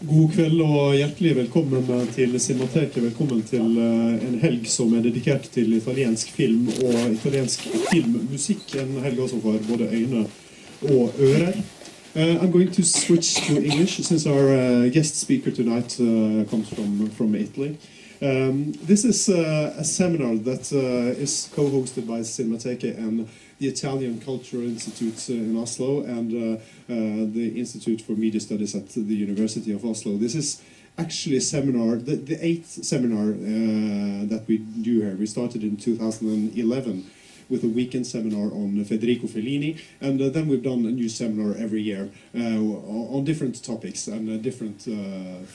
God kveld og hjertelig velkommen til Cinemateket. Velkommen til en helg som dedikert til italiensk film og italiensk filmmusikk. En helg også for både øyne og ører. I'm going to switch to English since our guest speaker tonight comes from Italy. This is a seminar that is co-hosted by Cinemateket and the Italian Cultural Institute in Oslo and the Institute for Media Studies at the University of Oslo. This is actually a seminar, the eighth seminar that we do here. We started in 2011 with a weekend seminar on Federico Fellini, and then we've done a new seminar every year on different topics and different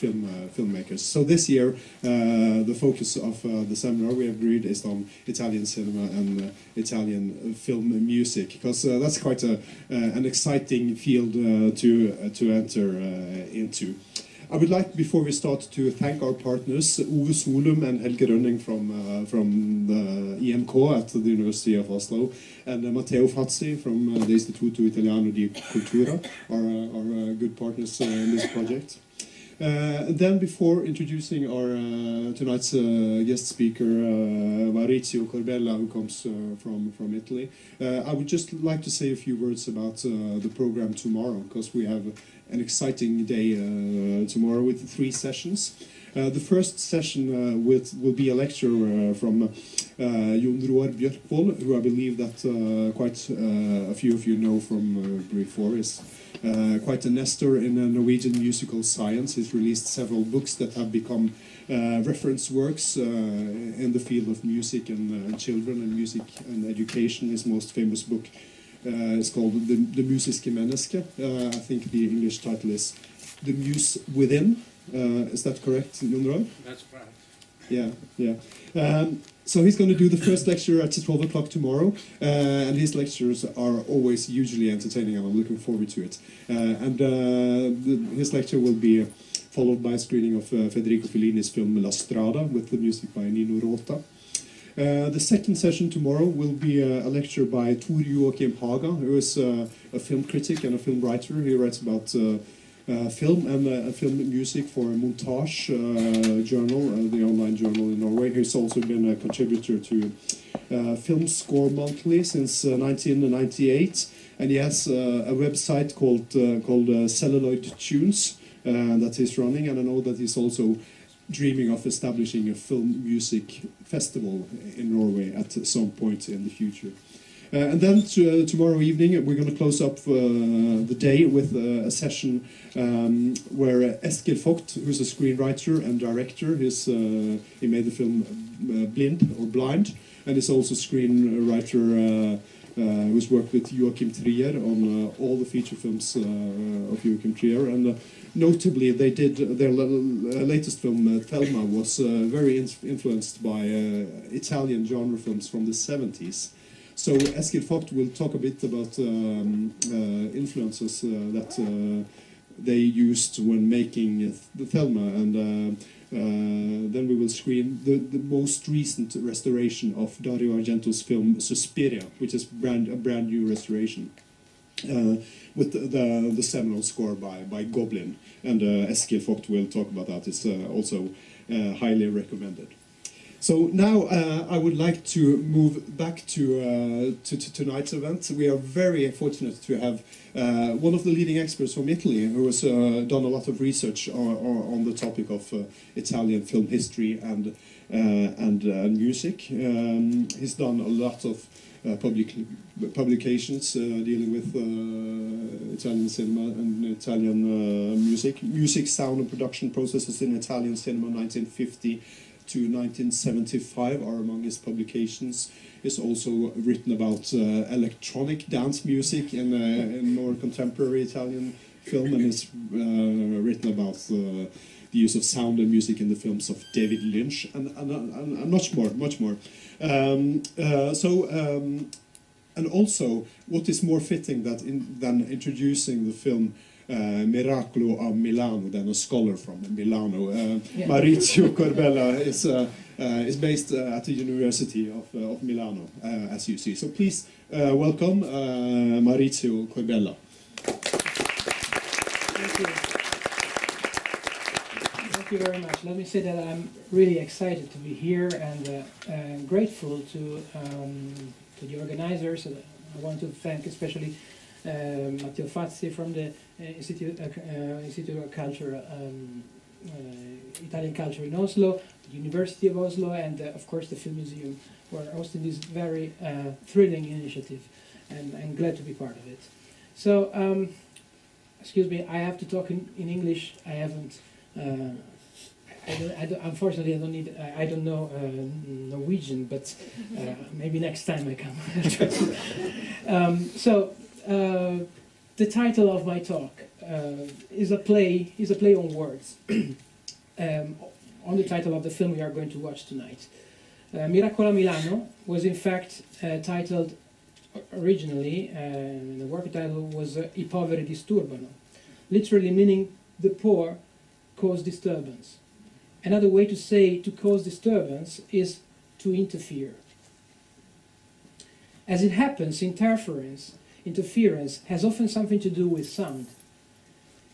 filmmakers. So this year, the focus of the seminar we have agreed is on Italian cinema and Italian film music, because that's quite an exciting field to enter into. I would like, before we start, to thank our partners, Ove Solum and Helge Rønning from the IMK at the University of Oslo, and Matteo Fazzi from the Istituto Italiano di Cultura, our good partners in this project. Then, before introducing our tonight's guest speaker, Maurizio Corbella, who comes from Italy, I would just like to say a few words about the program tomorrow, because we have an exciting day tomorrow with 3 sessions. The first session will be a lecture from Jon Roar Bjørkvold, who I believe that quite a few of you know from before, is quite a nestor in Norwegian musical science. He's released several books that have become reference works in the field of music and children and music and education. His most famous book is called The Musiske Menneske. I think the English title is The Muse Within. Is that correct, Jon Roar? That's right. Yeah. So he's going to do the first lecture at 12 o'clock tomorrow, and his lectures are always hugely entertaining, and I'm looking forward to it. His lecture will be followed by a screening of Federico Fellini's film La Strada with the music by Nino Rota. The second session tomorrow will be a lecture by Tor Joachim Haga, who is a film critic and a film writer. He writes about film and film music for Montage journal, the online journal in Norway. He's also been a contributor to Film Score Monthly since 1998, and he has a website called Celluloid Tunes that he's running, and I know that he's also dreaming of establishing a film music festival in Norway at some point in the future. And then tomorrow evening we're going to close up the day with a session where Eskil Vogt, who's a screenwriter and director, he made the film Blind, and is also screenwriter who's worked with Joachim Trier on all the feature films of Joachim Trier, and notably they did their latest film Thelma was very influenced by Italian genre films from the 70s. So Eskil Vogt will talk a bit about influences that they used when making the Thelma, and then we will screen the most recent restoration of Dario Argento's film Suspiria, which is a brand new restoration, with the seminal score by Goblin, and Eskil Vogt will talk about that. It's also highly recommended. So now I would like to move back to tonight's event. We are very fortunate to have one of the leading experts from Italy, who has done a lot of research on the topic of Italian film history and music. He's done a lot of publications dealing with Italian cinema and Italian music, sound and production processes in Italian cinema, 1950 to 1975 are among his publications. He's also written about electronic dance music in more contemporary Italian film, and has written about the use of sound and music in the films of David Lynch, and much more. And also, what is more fitting than introducing the film Miracolo of Milano, than a scholar from Milano. Maurizio Corbella is based at the University of Milano, as you see. So please welcome Maurizio Corbella. Thank you. Thank you very much. Let me say that I'm really excited to be here and grateful to the organizers. I want to thank especially Matteo Fazzi from the Institute of Culture, Italian Culture in Oslo, the University of Oslo, and of course the Film Museum, who are hosting this very thrilling initiative, and I'm glad to be part of it. So, excuse me, I have to talk in English. I haven't. Unfortunately, I don't know Norwegian, but maybe next time I come. The title of my talk is a play on words on the title of the film we are going to watch tonight. Miracolo Milano was in fact titled originally, the work title was I poveri disturbano, literally meaning the poor cause disturbance. Another way to say to cause disturbance is to interfere. As it happens, interference has often something to do with sound.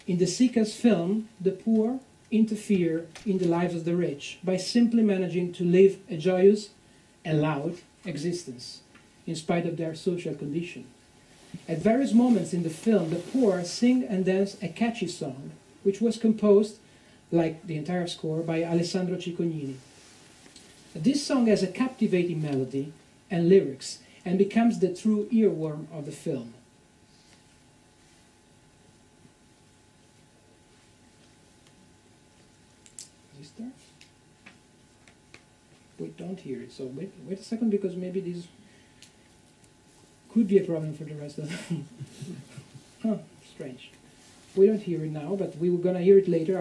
In the Sika's film, the poor interfere in the lives of the rich by simply managing to live a joyous and loud existence, in spite of their social condition. At various moments in the film, the poor sing and dance a catchy song, which was composed, like the entire score, by Alessandro Ciccognini. This song has a captivating melody and lyrics and becomes the true earworm of the film. Is this there? We don't hear it, so wait a second, because maybe this could be a problem for the rest of them. Huh, strange. We don't hear it now, but we were gonna hear it later.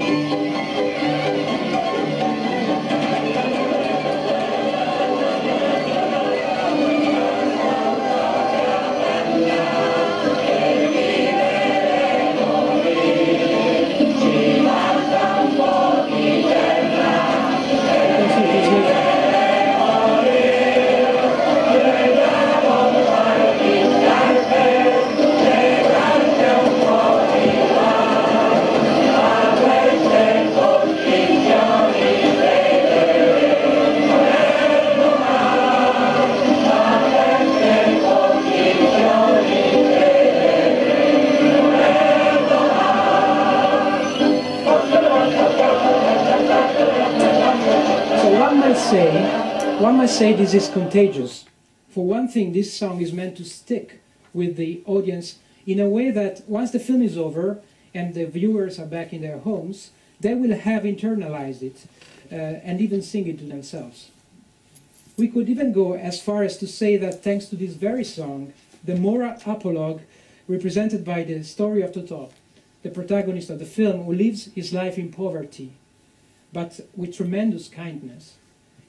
One might say this is contagious. For one thing, this song is meant to stick with the audience in a way that once the film is over and the viewers are back in their homes, they will have internalized it and even sing it to themselves. We could even go as far as to say that thanks to this very song, the moral apologue represented by the story of Totò, the protagonist of the film, who lives his life in poverty, but with tremendous kindness,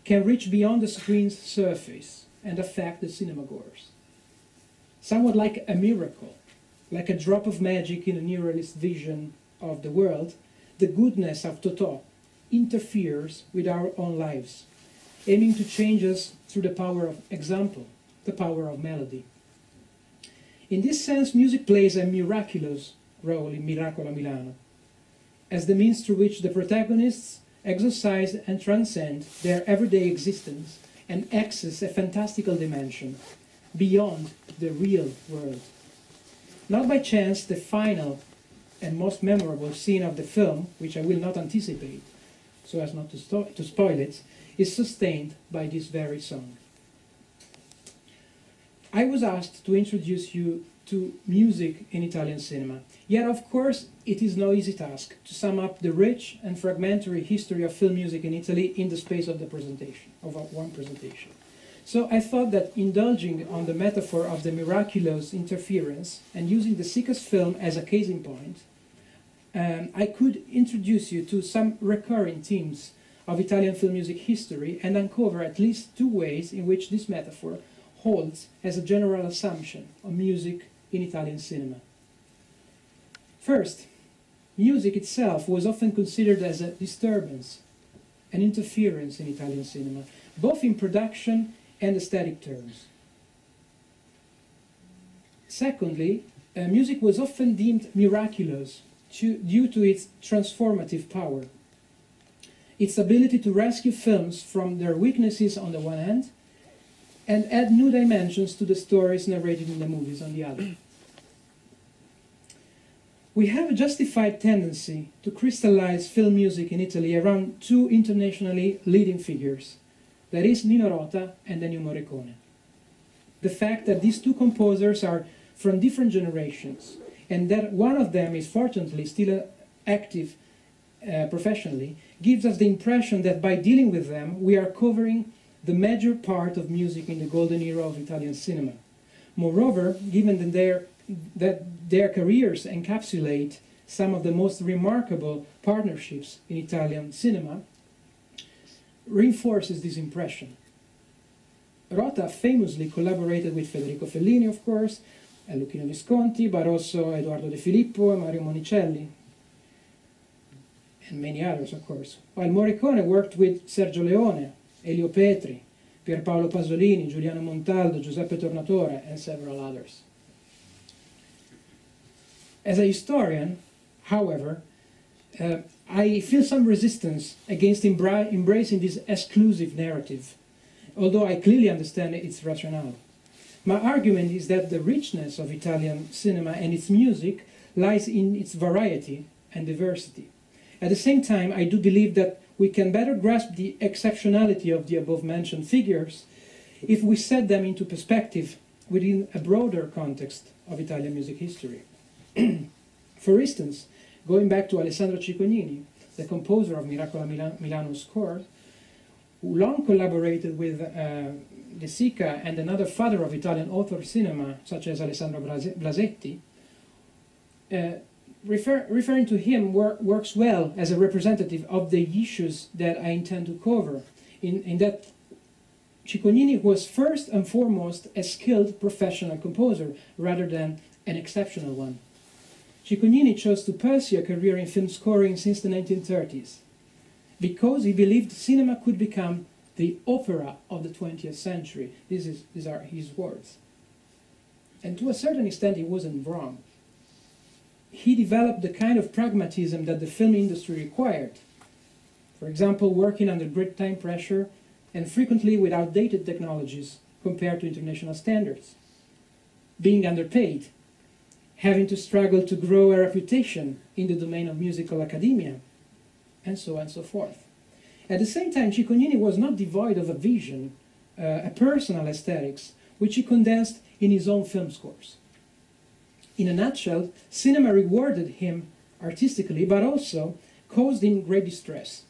can reach beyond the screen's surface and affect the cinemagoers. Somewhat like a miracle, like a drop of magic in a neuralist vision of the world, the goodness of Totò interferes with our own lives, aiming to change us through the power of example, the power of melody. In this sense, music plays a miraculous role in Miracolo Milano, as the means through which the protagonists exercise and transcend their everyday existence and access a fantastical dimension beyond the real world. Not by chance, the final and most memorable scene of the film, which I will not anticipate so as not to spoil it, is sustained by this very song. I was asked to introduce you to music in Italian cinema. Yet, of course, it is no easy task to sum up the rich and fragmentary history of film music in Italy in the space of one presentation. So I thought that indulging on the metaphor of the miraculous interference and using the Sika's film as a case in point, I could introduce you to some recurring themes of Italian film music history and uncover at least two ways in which this metaphor holds as a general assumption of music in Italian cinema. First, music itself was often considered as a disturbance, an interference in Italian cinema, both in production and aesthetic terms. Secondly, music was often deemed miraculous due to its transformative power. its ability to rescue films from their weaknesses on the one hand, and add new dimensions to the stories narrated in the movies on the other. We have a justified tendency to crystallize film music in Italy around two internationally leading figures, that is Nino Rota and Ennio Morricone. The fact that these two composers are from different generations, and that one of them is fortunately still active professionally, gives us the impression that by dealing with them, we are covering the major part of music in the golden era of Italian cinema. Moreover, given that their careers encapsulate some of the most remarkable partnerships in Italian cinema, reinforces this impression. Rota famously collaborated with Federico Fellini, of course, and Luchino Visconti, but also Edoardo De Filippo and Mario Monicelli, and many others, of course. While Morricone worked with Sergio Leone, Elio Petri, Pierpaolo Pasolini, Giuliano Montaldo, Giuseppe Tornatore, and several others. As a historian, however, I feel some resistance against embracing this exclusive narrative, although I clearly understand its rationale. My argument is that the richness of Italian cinema and its music lies in its variety and diversity. At the same time, I do believe that we can better grasp the exceptionality of the above-mentioned figures if we set them into perspective within a broader context of Italian music history. For instance, going back to Alessandro Ciccognini, the composer of Miracolo Milano's score, who long collaborated with De Sica and another father of Italian author cinema, such as Alessandro Blasetti, referring to him works well as a representative of the issues that I intend to cover, in that Ciccognini was first and foremost a skilled professional composer rather than an exceptional one. Ciccognini chose to pursue a career in film scoring since the 1930s because he believed cinema could become the opera of the 20th century. These are his words. And to a certain extent, he wasn't wrong. He developed the kind of pragmatism that the film industry required. For example, working under great time pressure and frequently with outdated technologies compared to international standards. Being underpaid, having to struggle to grow a reputation in the domain of musical academia, and so on and so forth. At the same time, Ciccognini was not devoid of a vision, a personal aesthetics, which he condensed in his own film scores. In a nutshell, cinema rewarded him artistically, but also caused him great distress,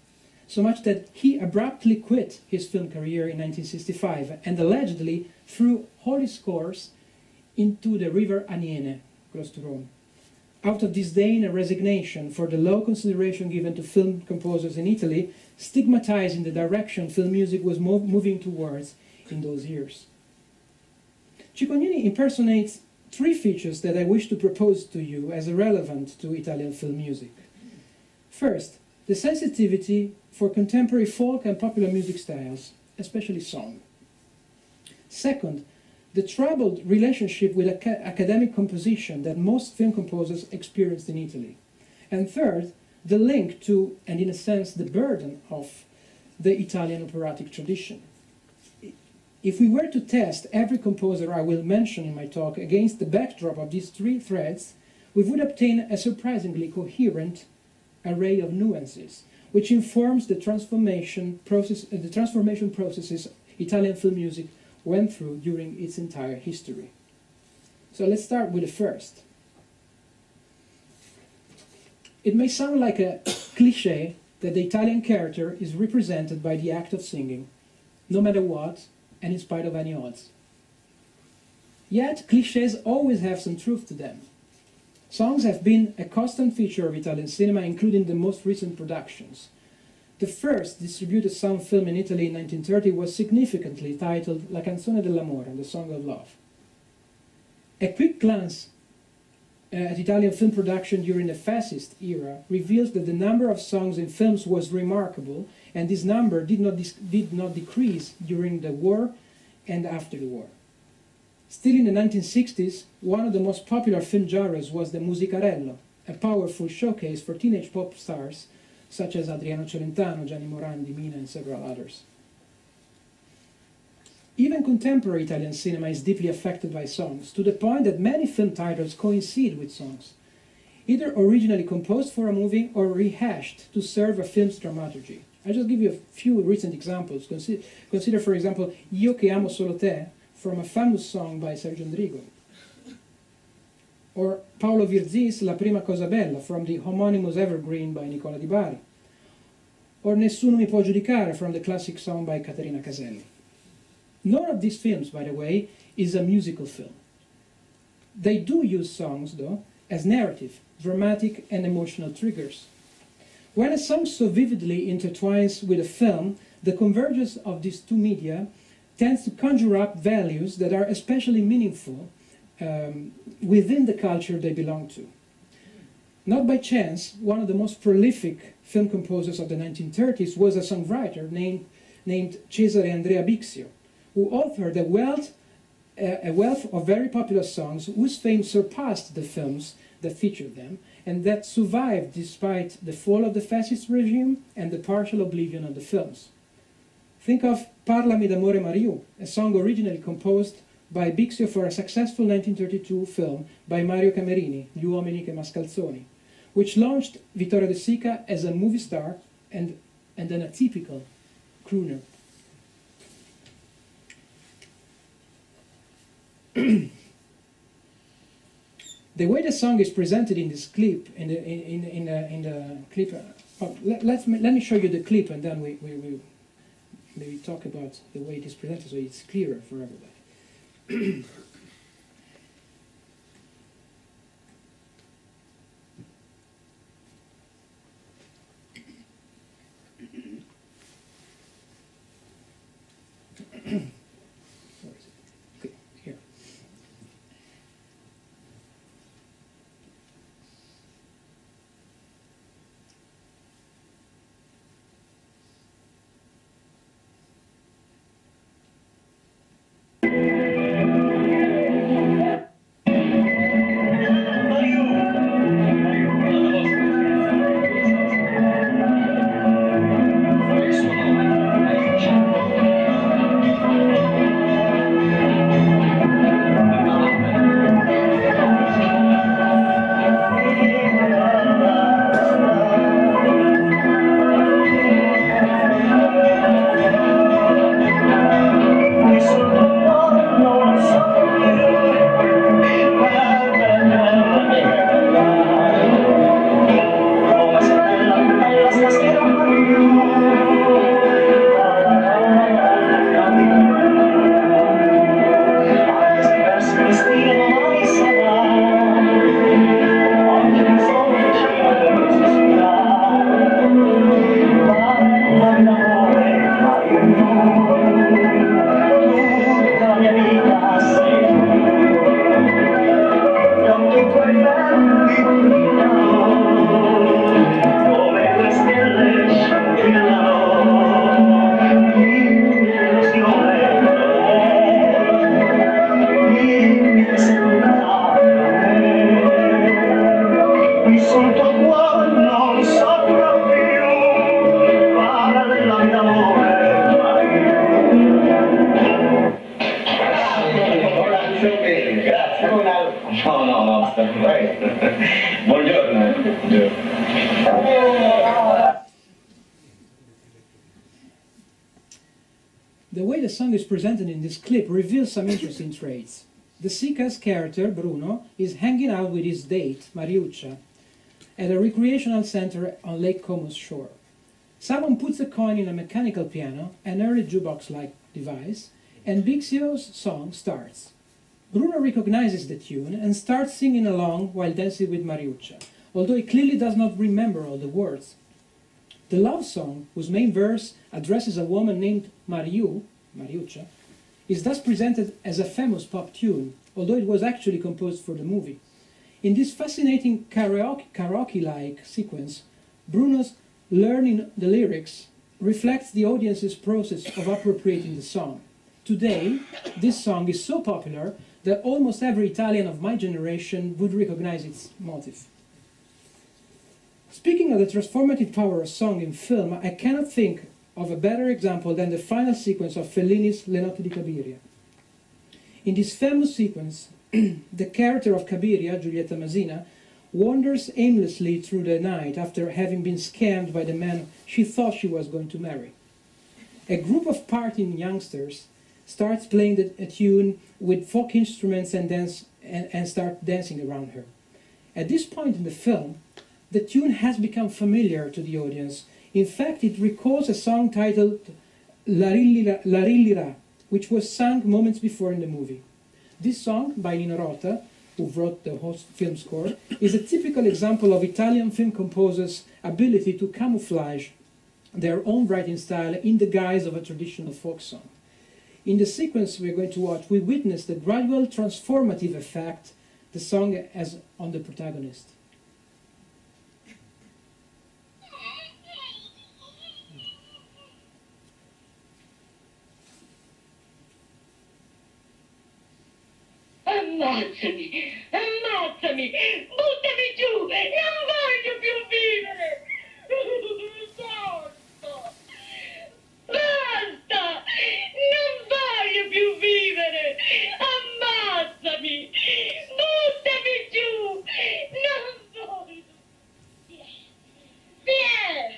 so much that he abruptly quit his film career in 1965 and allegedly threw all his scores into the river Aniene, close to Rome, out of disdain and resignation for the low consideration given to film composers in Italy, stigmatizing the direction film music was moving towards in those years. Ciccognini impersonates three features that I wish to propose to you as relevant to Italian film music. First, the sensitivity for contemporary folk and popular music styles, especially song. Second, the troubled relationship with academic composition that most film composers experienced in Italy. And third, the link to, and in a sense, the burden of the Italian operatic tradition. If we were to test every composer I will mention in my talk against the backdrop of these three threads, we would obtain a surprisingly coherent array of nuances, which informs the transformation processes Italian film music went through during its entire history. So let's start with the first. It may sound like a cliché that the Italian character is represented by the act of singing, no matter what, and in spite of any odds. Yet, clichés always have some truth to them. Songs have been a constant feature of Italian cinema, including the most recent productions. The first distributed sound film in Italy in 1930 was significantly titled La canzone dell'amore, the song of love. A quick glance at Italian film production during the fascist era reveals that the number of songs in films was remarkable, and this number did not decrease during the war and after the war. Still in the 1960s, one of the most popular film genres was the musicarello, a powerful showcase for teenage pop stars such as Adriano Celentano, Gianni Morandi, Mina, and several others. Even contemporary Italian cinema is deeply affected by songs, to the point that many film titles coincide with songs, either originally composed for a movie or rehashed to serve a film's dramaturgy. I'll just give you a few recent examples. Consider, for example, Io che amo solo te, from a famous song by Sergio Endrigo. Or Paolo Virzis' La prima cosa bella, from the homonymous evergreen by Nicola Di Bari. Or Nessuno mi può giudicare, from the classic song by Caterina Caselli. None of these films, by the way, is a musical film. They do use songs, though, as narrative, dramatic and emotional triggers. When a song so vividly intertwines with a film, the convergence of these two media tends to conjure up values that are especially meaningful within the culture they belong to. Not by chance, one of the most prolific film composers of the 1930s was a songwriter named Cesare Andrea Bixio, who authored a wealth of very popular songs whose fame surpassed the films that featured them, and that survived despite the fall of the fascist regime and the partial oblivion of the films. Think of Parlami d'amore Mariù, a song originally composed by Bixio for a successful 1932 film by Mario Camerini, Gli uomini che mascalzoni, which launched Vittorio De Sica as a movie star and an atypical crooner. The way the song is presented in this clip, in the clip, let me show you the clip, and then we maybe talk about the way it is presented, so it's clearer for everybody. The way the song is presented in this clip reveals some interesting traits. De Sica's character, Bruno, is hanging out with his date, Mariuccia, at a recreational center on Lake Como's shore. Someone puts a coin in a mechanical piano, an early jukebox-like device, and Bixio's song starts. Bruno recognizes the tune and starts singing along while dancing with Mariuccia, although he clearly does not remember all the words. The love song, whose main verse addresses a woman named Mariuccia, is thus presented as a famous pop tune, although it was actually composed for the movie. In this fascinating karaoke-like sequence, Bruno's learning the lyrics reflects the audience's process of appropriating the song. Today, this song is so popular that almost every Italian of my generation would recognize its motif. Speaking of the transformative power of song in film, I cannot think of a better example than the final sequence of Fellini's Le notti di Cabiria. In this famous sequence, the character of Cabiria, Giulietta Masina, wanders aimlessly through the night after having been scammed by the man she thought she was going to marry. A group of partying youngsters starts playing a tune with folk instruments and start dancing around her. At this point in the film, the tune has become familiar to the audience. In fact, it recalls a song titled La Rillira, which was sung moments before in the movie. This song, by Nino Rota, who wrote the whole film score, is a typical example of Italian film composers' ability to camouflage their own writing style in the guise of a traditional folk song. In the sequence we're going to watch, we witness the gradual transformative effect the song has on the protagonist. Ammazzami, ammazzami, buttami giù, non voglio più vivere. Basta, basta, non voglio più vivere. Ammazzami, buttami giù, non voglio. Vieni,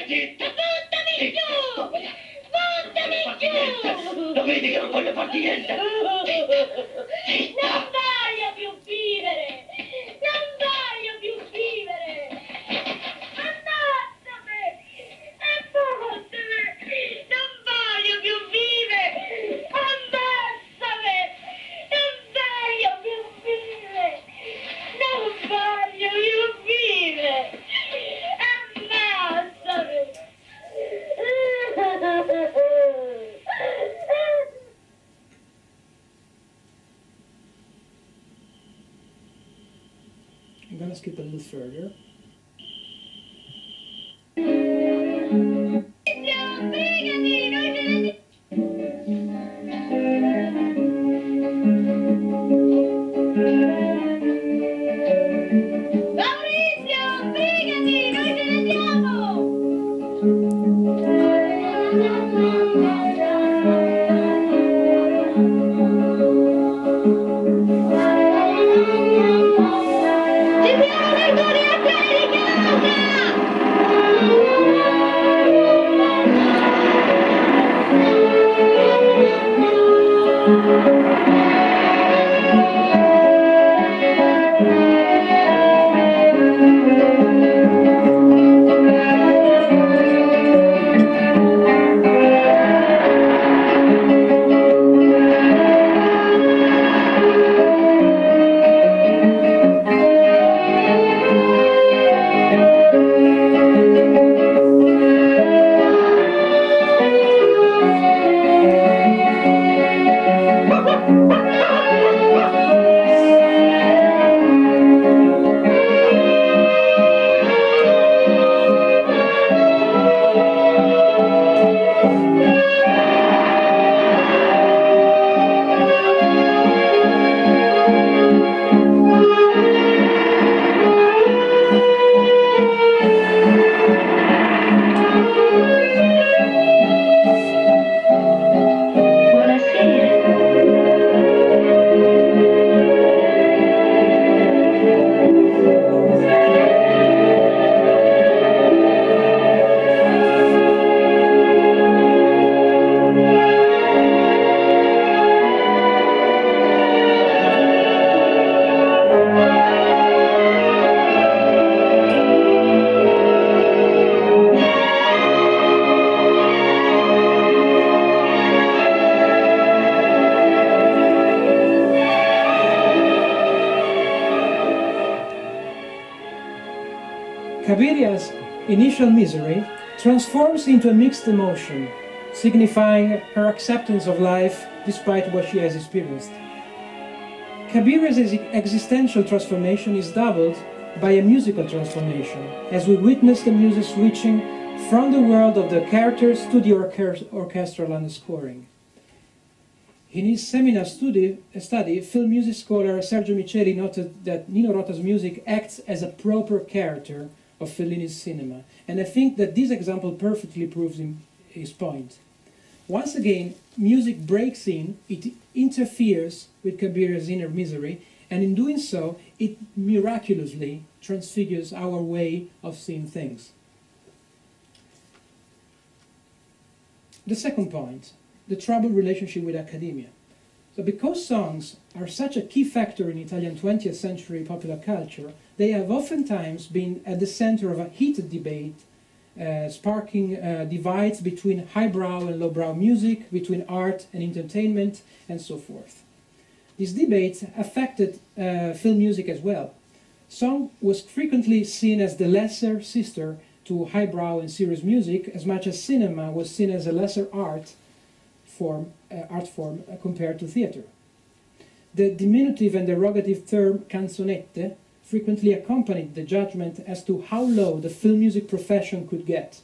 vieni, buttami giù, buttami giù. Lo vedi che non voglio farti niente? Non voglio più vivere! Non voglio più vivere! Ammazzami! Ammazzami! Non voglio più vivere! Ammazzami! Non voglio più vivere! Non voglio più vivere! Ammazzami! I'm going to skip a little further. Maurizio, sbrigati, noi ce ne andiamo! Cabiria's initial misery transforms into a mixed emotion, signifying her acceptance of life despite what she has experienced. Cabiria's existential transformation is doubled by a musical transformation, as we witness the music switching from the world of the characters to the orchestral underscoring. In his seminal study, film music scholar Sergio Micheli noted that Nino Rota's music acts as a proper character of Fellini's cinema, and I think that this example perfectly proves his point. Once again, music breaks in, it interferes with Kabira's inner misery, and in doing so, it miraculously transfigures our way of seeing things. The second point, the troubled relationship with academia. So because songs are such a key factor in Italian 20th century popular culture, they have oftentimes been at the center of a heated debate, sparking divides between highbrow and lowbrow music, between art and entertainment, and so forth. These debates affected film music as well. Song was frequently seen as the lesser sister to highbrow and serious music, as much as cinema was seen as a lesser art form compared to theater. The diminutive and derogative term canzonette frequently accompanied the judgment as to how low the film music profession could get.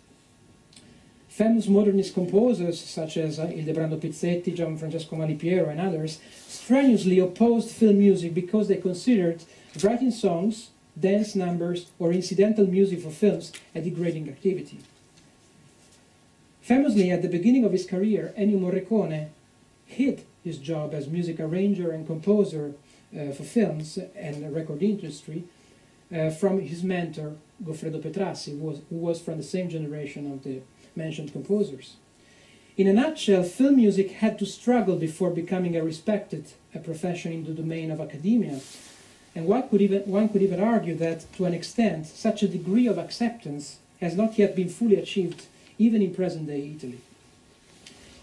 Famous modernist composers such as Ildebrando Pizzetti, Gianfrancesco Malipiero, and others strenuously opposed film music because they considered writing songs, dance numbers, or incidental music for films a degrading activity. Famously, at the beginning of his career, Ennio Morricone hid his job as music arranger and composer for films and the record industry from his mentor, Goffredo Petrassi, who was from the same generation of the mentioned composers. In a nutshell, film music had to struggle before becoming a respected profession in the domain of academia. And one could even argue that, to an extent, such a degree of acceptance has not yet been fully achieved, even in present-day Italy.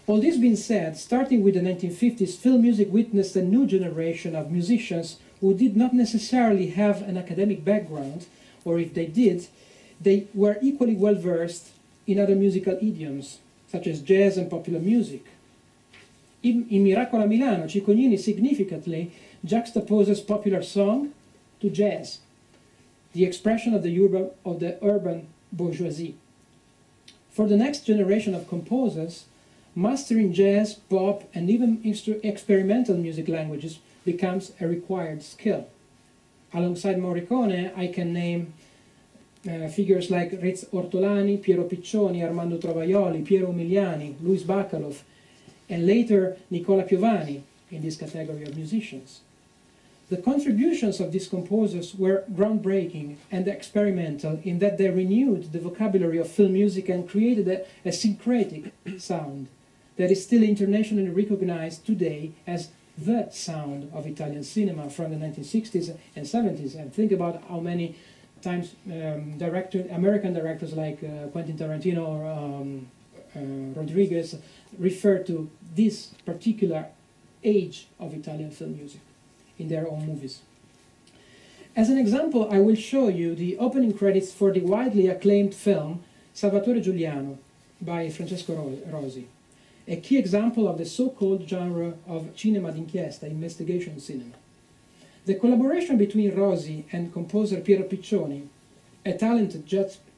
All this being said, starting with the 1950s, film music witnessed a new generation of musicians who did not necessarily have an academic background, or if they did, they were equally well-versed in other musical idioms, such as jazz and popular music. In Miracolo, Milano, Cicognini significantly juxtaposes popular song to jazz, the expression of the urban bourgeoisie. For the next generation of composers, mastering jazz, pop, and even experimental music languages becomes a required skill. Alongside Morricone, I can name figures like Riz Ortolani, Piero Piccioni, Armando Trovaioli, Piero Umiliani, Luis Bacalov, and later Nicola Piovani in this category of musicians. The contributions of these composers were groundbreaking and experimental in that they renewed the vocabulary of film music and created a syncretic sound that is still internationally recognized today as the sound of Italian cinema from the 1960s and 70s. And think about how many times American directors like Quentin Tarantino or Rodriguez refer to this particular age of Italian film music in their own movies. As an example, I will show you the opening credits for the widely acclaimed film Salvatore Giuliano by Francesco Rosi, a key example of the so-called genre of cinema d'inchiesta, investigation cinema. The collaboration between Rosi and composer Piero Piccioni, a talented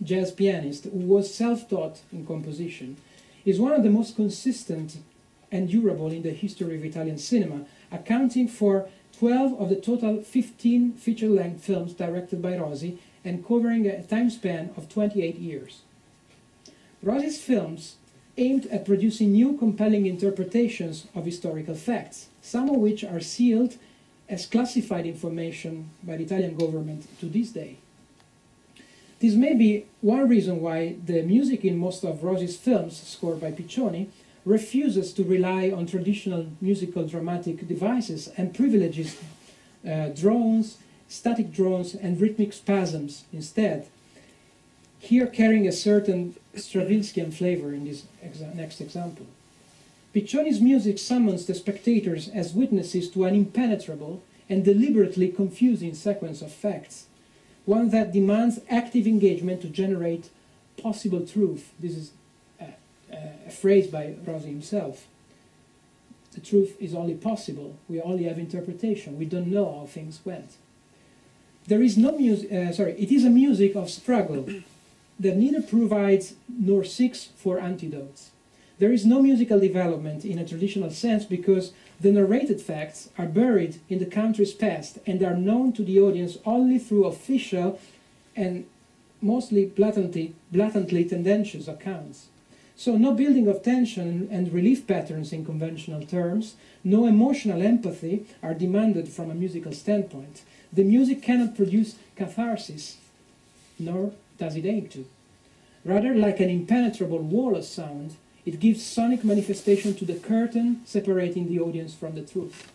jazz pianist who was self-taught in composition, is one of the most consistent and durable in the history of Italian cinema, accounting for 12 of the total 15 feature-length films directed by Rosi and covering a time span of 28 years. Rosi's films aimed at producing new compelling interpretations of historical facts, some of which are sealed as classified information by the Italian government to this day. This may be one reason why the music in most of Rosi's films, scored by Piccioni, refuses to rely on traditional musical dramatic devices and privileges drones, static drones, and rhythmic spasms instead, here carrying a certain Stravinskian flavor in this next example. Piccioni's music summons the spectators as witnesses to an impenetrable and deliberately confusing sequence of facts, one that demands active engagement to generate possible truth. This is a phrase by Rosi himself. The truth is only possible. We only have interpretation. We don't know how things went. There is no music. It is a music of struggle that neither provides nor seeks for antidotes. There is no musical development in a traditional sense because the narrated facts are buried in the country's past and are known to the audience only through official and mostly blatantly tendentious accounts. So no building of tension and relief patterns in conventional terms, no emotional empathy are demanded from a musical standpoint. The music cannot produce catharsis, nor does it aim to. Rather, like an impenetrable wall of sound, it gives sonic manifestation to the curtain separating the audience from the truth.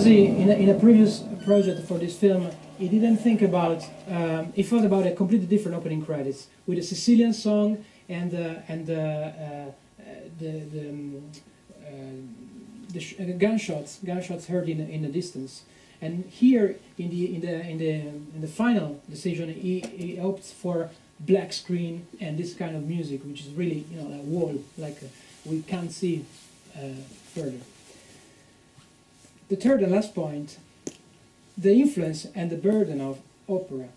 In a previous project for this film, he didn't think about. He thought about a completely different opening credits with a Sicilian song and the gunshots heard in the distance. And here in the final decision, he opts for black screen and this kind of music, which is really a wall, like we can't see further. The third and last point, the influence and the burden of opera.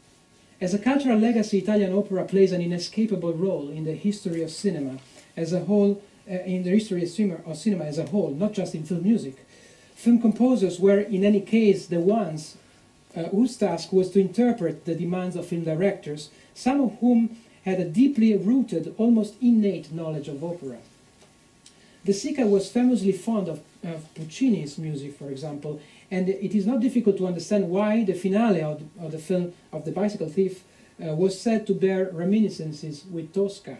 As a cultural legacy, Italian opera plays an inescapable role in the history of cinema as a whole, in the history of cinema as a whole, not just in film music. Film composers were, in any case, the ones whose task was to interpret the demands of film directors, some of whom had a deeply rooted, almost innate knowledge of opera. De Sica was famously fond of Puccini's music, for example, and it is not difficult to understand why the finale of the film of The Bicycle Thief was said to bear reminiscences with Tosca.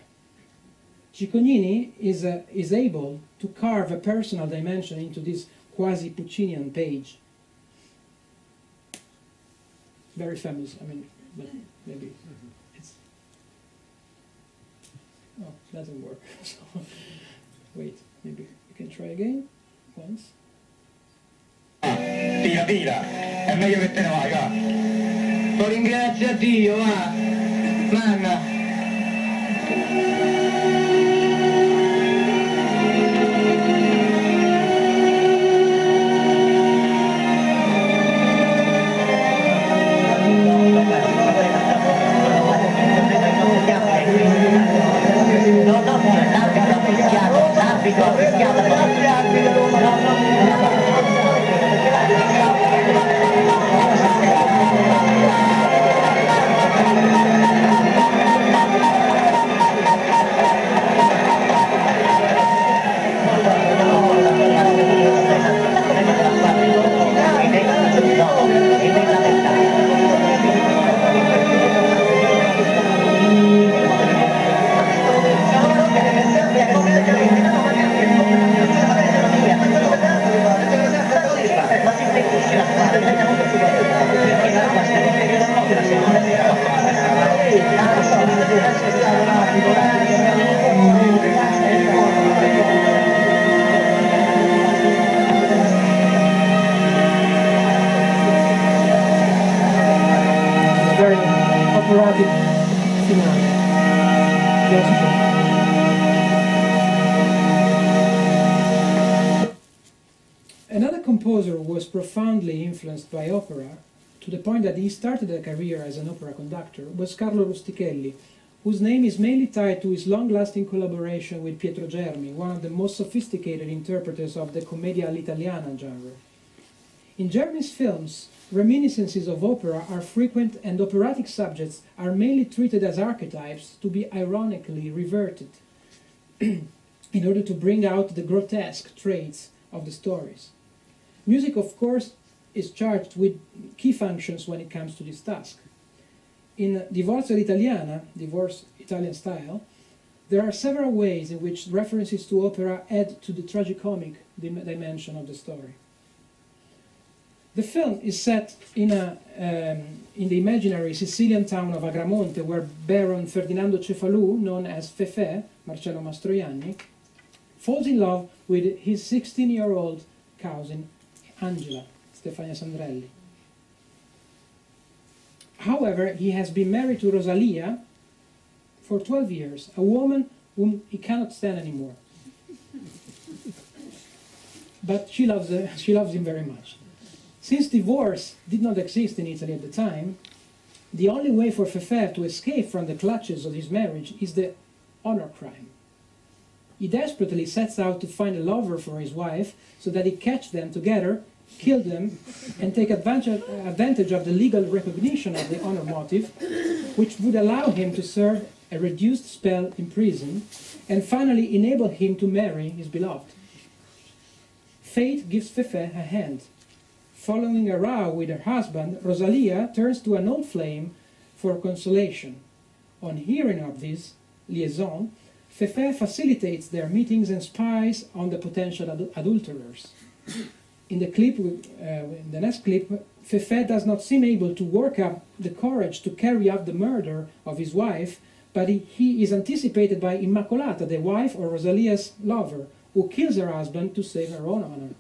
Cicognini is able to carve a personal dimension into this quasi-Puccinian page. Very famous, but maybe it's... Oh, it doesn't work. So, wait, maybe we can try again, once. Tira, è meglio che te ne vai, va. Lo ringrazio a Dio, va. Manna. No. composer was profoundly influenced by opera, to the point that he started a career as an opera conductor, was Carlo Rustichelli, whose name is mainly tied to his long-lasting collaboration with Pietro Germi, one of the most sophisticated interpreters of the commedia all'italiana genre. In Germi's films, reminiscences of opera are frequent, and operatic subjects are mainly treated as archetypes to be ironically reverted in order to bring out the grotesque traits of the stories. Music, of course, is charged with key functions when it comes to this task. In Divorzo all'italiana, divorce Italian style, there are several ways in which references to opera add to the tragicomic dimension of the story. The film is set in the imaginary Sicilian town of Agramonte, where Baron Ferdinando Cefalù, known as Fefè, Marcello Mastroianni, falls in love with his 16-year-old cousin, Angela, Stefania Sandrelli. However, he has been married to Rosalia for 12 years, a woman whom he cannot stand anymore. But she loves him very much. Since divorce did not exist in Italy at the time, the only way for Fefè to escape from the clutches of his marriage is the honor crime. He desperately sets out to find a lover for his wife so that he catch them together, kill them, and take advantage of the legal recognition of the honor motive, which would allow him to serve a reduced spell in prison and finally enable him to marry his beloved. Fate gives Fefè a hand. Following a row with her husband, Rosalia turns to an old flame for consolation. On hearing of this liaison, Fefè facilitates their meetings and spies on the potential adulterers. In the next clip, Fefè does not seem able to work up the courage to carry out the murder of his wife, but he is anticipated by Immacolata, the wife or Rosalia's lover, who kills her husband to save her own honor.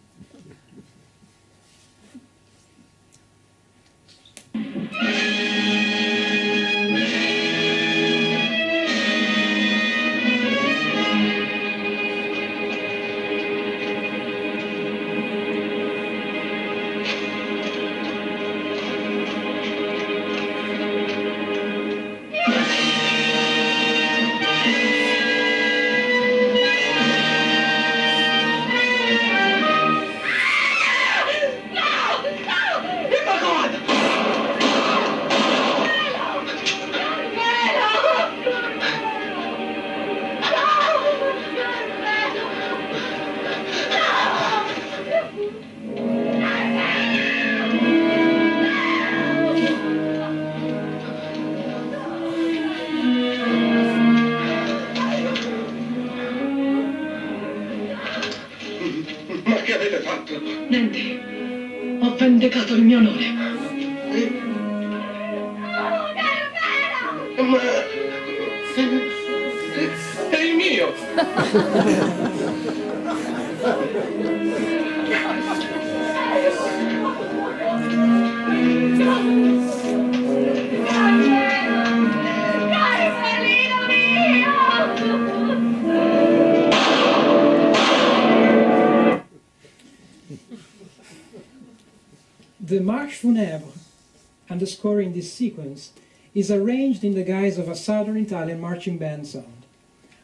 Ho vendicato il mio onore. Ma è il mio! The Marche Funèbre, underscoring this sequence, is arranged in the guise of a southern Italian marching band sound.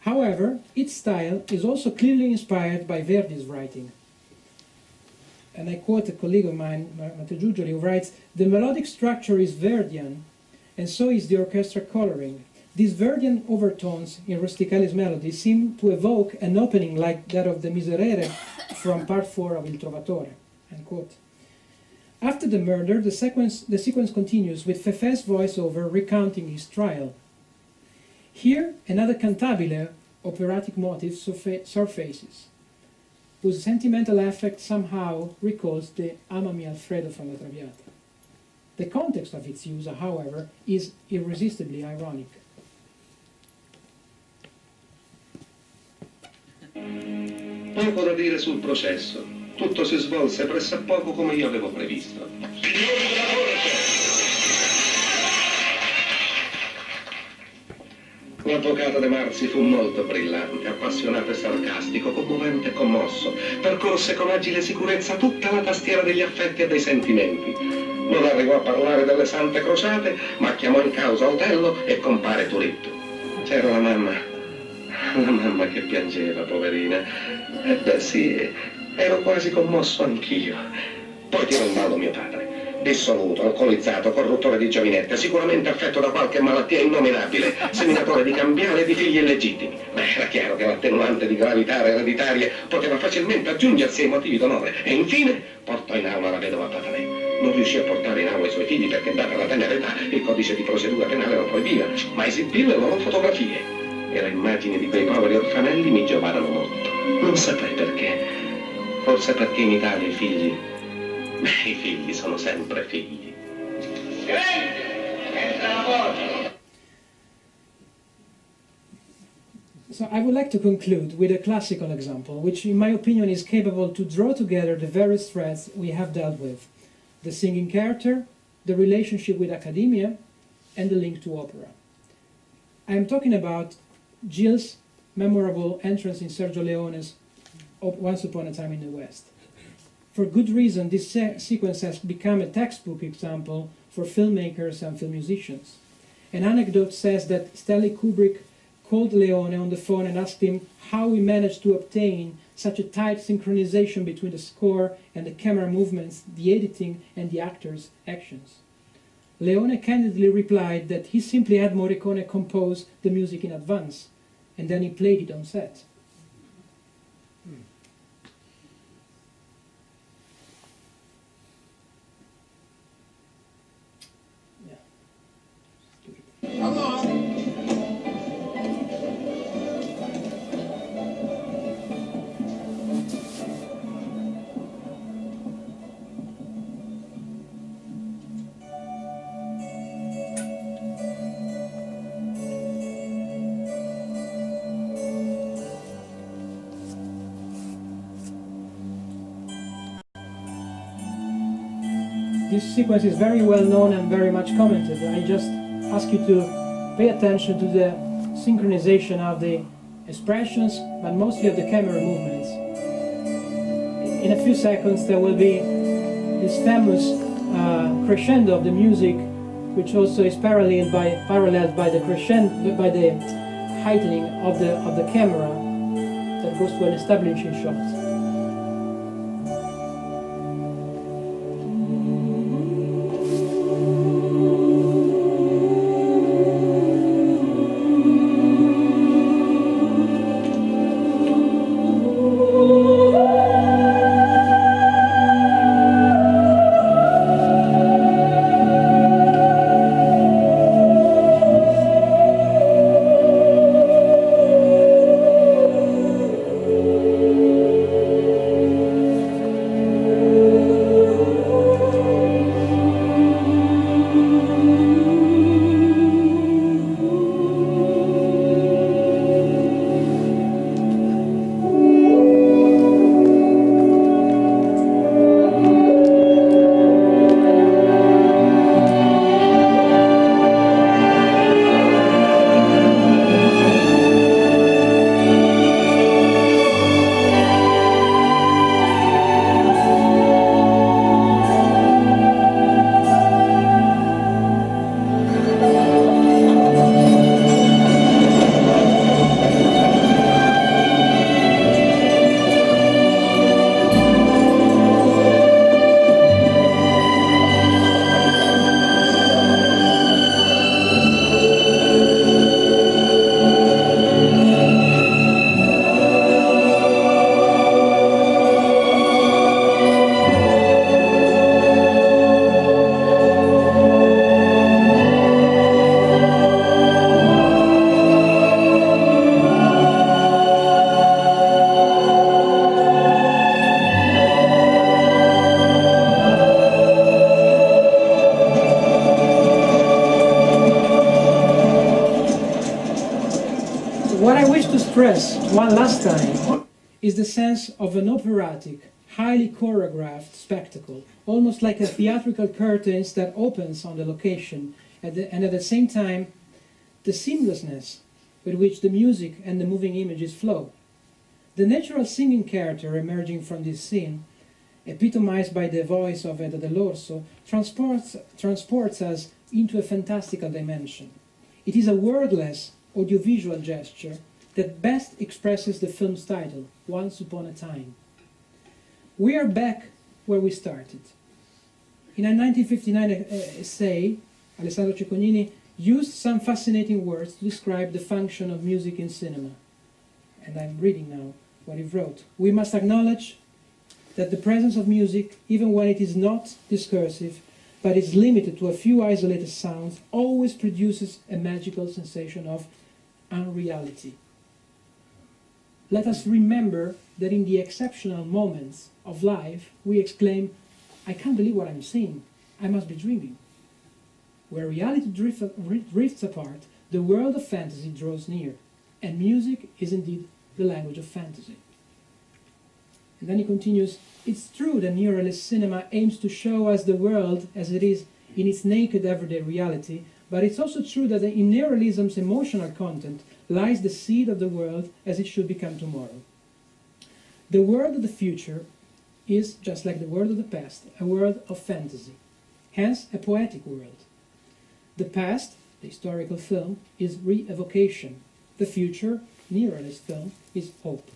However, its style is also clearly inspired by Verdi's writing. And I quote a colleague of mine, Matteo Giugioli, who writes, "The melodic structure is Verdian, and so is the orchestra coloring. These Verdian overtones in Rustichelli's melody seem to evoke an opening like that of the Miserere from part 4 of Il Trovatore." End quote. After the murder, the sequence continues with Fefè's voiceover recounting his trial. Here, another cantabile operatic motif surfaces, whose sentimental affect somehow recalls the Amami Alfredo from La Traviata. The context of its use, however, is irresistibly ironic. Poco da dire sul processo. Tutto si svolse pressappoco come io avevo previsto. Signori della corte! L'avvocato De Marzi fu molto brillante, appassionato e sarcastico, commovente e commosso. Percorse con agile sicurezza tutta la tastiera degli affetti e dei sentimenti. Non arrivò a parlare delle sante crociate, ma chiamò in causa Otello e compare Turitto. C'era la mamma che piangeva, poverina. E beh sì, ero quasi commosso anch'io. Poi tirò in ballo mio padre. Dissoluto, alcolizzato, corruttore di giovinette, sicuramente affetto da qualche malattia innominabile, seminatore di cambiali e di figli illegittimi. Beh, era chiaro che l'attenuante di gravità ereditarie poteva facilmente aggiungersi ai motivi d'onore. E infine portò in aula la vedova Patanè. Non riuscì a portare in aula i suoi figli perché, data la tenera età, il codice di procedura penale lo proibiva, ma esibì le loro fotografie. E le immagini di quei poveri orfanelli mi giovarono molto. Non saprei perché. Forse perché in Italia i figli sono sempre figli. So I would like to conclude with a classical example, which in my opinion is capable to draw together the various threads we have dealt with: the singing character, the relationship with academia, and the link to opera. I am talking about Gilles' memorable entrance in Sergio Leone's Once Upon a Time in the West. For good reason, this sequence has become a textbook example for filmmakers and film musicians. An anecdote says that Stanley Kubrick called Leone on the phone and asked him how he managed to obtain such a tight synchronization between the score and the camera movements, the editing, and the actors' actions. Leone candidly replied that he simply had Morricone compose the music in advance, and then he played it on set. This sequence is very well known and very much commented. I just ask you to pay attention to the synchronization of the expressions, but mostly of the camera movements. In a few seconds there will be this famous crescendo of the music, which also is paralleled by the crescendo, by the heightening of the camera that goes to an establishing shot. What I wish to stress one last time is the sense of an operatic, highly choreographed spectacle, almost like a theatrical curtains that opens on the location, and at the same time, the seamlessness with which the music and the moving images flow. The natural singing character emerging from this scene, epitomized by the voice of Eda dell'Orso, transports us into a fantastical dimension. It is a wordless audiovisual gesture that best expresses the film's title, Once Upon a Time. We are back where we started. In a 1959 essay, Alessandro Ceccognini used some fascinating words to describe the function of music in cinema. And I'm reading now what he wrote. We must acknowledge that the presence of music, even when it is not discursive, but is limited to a few isolated sounds, always produces a magical sensation of unreality. Let us remember that in the exceptional moments of life, we exclaim, I can't believe what I'm seeing, I must be dreaming. Where reality drifts apart, the world of fantasy draws near, and music is indeed the language of fantasy. And then he continues, it's true that neorealist cinema aims to show us the world as it is in its naked everyday reality, but it's also true that in neorealism's emotional content lies the seed of the world as it should become tomorrow. The world of the future is, just like the world of the past, a world of fantasy, hence a poetic world. The past, the historical film, is re-evocation. The future, neorealist film, is hope.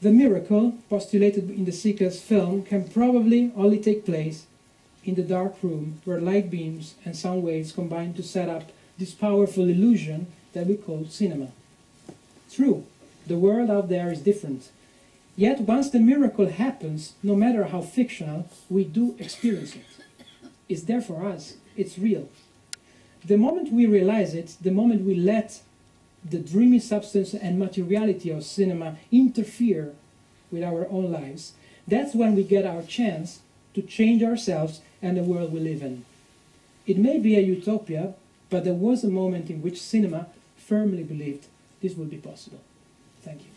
The miracle postulated in the seeker's film can probably only take place in the dark room where light beams and sound waves combine to set up this powerful illusion that we call cinema. True, the world out there is different. Yet once the miracle happens, no matter how fictional, we do experience it. It's there for us. It's real. The moment we realize it, the moment we let the dreamy substance and materiality of cinema interfere with our own lives, that's when we get our chance to change ourselves and the world we live in. It may be a utopia, but there was a moment in which cinema firmly believed this would be possible. Thank you.